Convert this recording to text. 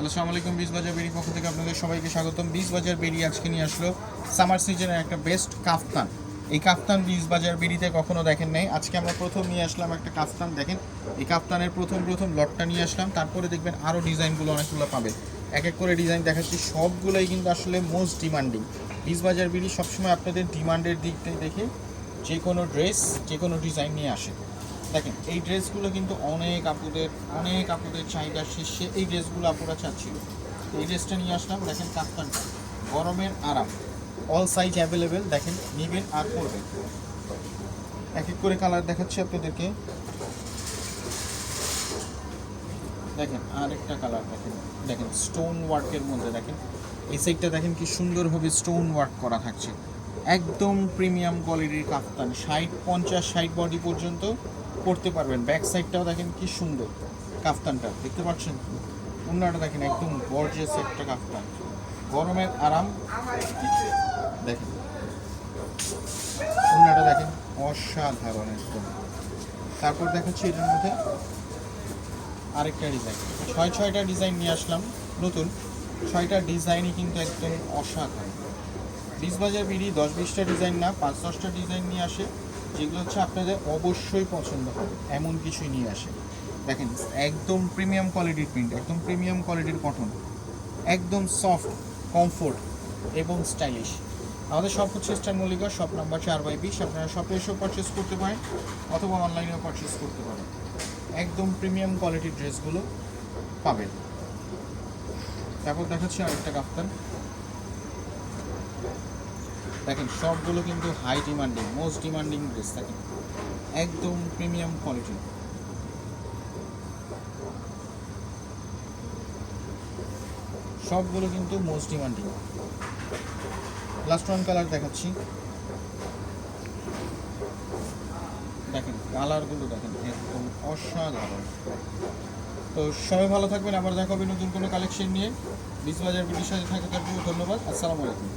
আসসালামু আলাইকুম। বিশ বাজার বেরি পক্ষ থেকে আপনাদের সবাইকে স্বাগতম। বিশ বাজার বেরি আজকে নিয়ে আসলো সামার সিজনের একটা বেস্ট কাফতান। এই কাফতান বিশ বাজার বেরিতে কখনো দেখেন নাই। আজকে আমরা প্রথম নিয়ে আসলাম একটা কাফতান। দেখেন এই কাফতানের প্রথম লটটা নিয়ে আসলাম, তারপরে দেখবেন আরও ডিজাইনগুলো অনেকগুলো পাবেন। এক এক করে ডিজাইন দেখাচ্ছি, সবগুলোই কিন্তু আসলে মোস্ট ডিমান্ডিং। বিশ বাজার বেরি সবসময় আপনাদের ডিমান্ডের দিকটাই দেখে যে কোনো ড্রেস, যে কোনো ডিজাইন নিয়ে আসে। দেখেন এই ড্রেসগুলো কিন্তু অনেক আপুদের চাহিদা শীর্ষে এই ড্রেসগুলো আপুরা চাচ্ছিল। এই ড্রেসটা নিয়ে আসলাম। দেখেন কাফতানটা, গরমের আরাম, অল সাইজ অ্যাভেলেবেল। দেখেন নেবেন আর পরবেন। এক এক করে কালার দেখাচ্ছি আপনাদেরকে। দেখেন আরেকটা কালার, দেখেন স্টোন ওয়ার্কের মধ্যে। দেখেন এই সাইডটা দেখেন কি সুন্দরভাবে স্টোন ওয়ার্ক করা থাকছে। একদম প্রিমিয়াম কোয়ালিটির কাফতান। 50-60 বডি পর্যন্ত পরতে পারবেন। ব্যাক সাইডটাও দেখেন কি সুন্দর কাফতানটা, দেখতে পাচ্ছেন। ওন্নাটা দেখেন একদম গর্জিয়াস একটা কাফতান, গরমের আরাম। দেখেন ওন্নাটা দেখেন অসাধারণ একদম। তারপর দেখাচ্ছি এটার মধ্যে আরেকটা ডিজাইন। 6টা ডিজাইন নিয়ে আসলাম নতুন। 6টা ডিজাইনই কিন্তু একদম অসাধারণ। বিশ বাজার বিডি 10-20টা ডিজাইন না, 5-10টা ডিজাইন নিয়ে আসে, যেগুলো হচ্ছে আপনাদের অবশ্যই পছন্দ হবে, এমন কিছুই নিয়ে আসে। দেখেন একদম প্রিমিয়াম কোয়ালিটির প্রিন্ট, একদম প্রিমিয়াম কোয়ালিটির কটন, একদম সফট, কমফোর্ট এবং স্টাইলিশ। আমাদের শপ হচ্ছে স্টার মল্লিকা, শপ নাম্বার 4/20। আপনারা শপে এসেও পারচেস করতে পারেন অথবা অনলাইনেও পারচেস করতে পারেন। একদম প্রিমিয়াম কোয়ালিটির ড্রেসগুলো পাবেন। তারপর দেখাচ্ছি আরেকটা কাফতান। দেখেন সবগুলো কিন্তু high demanding, most demanding dress. দেখেন একদম প্রিমিয়াম কোয়ালিটি, সবগুলো কিন্তু most demanding. Last one colour দেখাচ্ছি। দেখেন কালারগুলো দেখেন একদম অসাধারণ। তো সবাই ভালো থাকবেন, আবার দেখা হবে নতুন কোনো কালেকশন নিয়ে। বিশ বাজার বিডির সাথে থাকার জন্য ধন্যবাদ। আসসালামু আলাইকুম।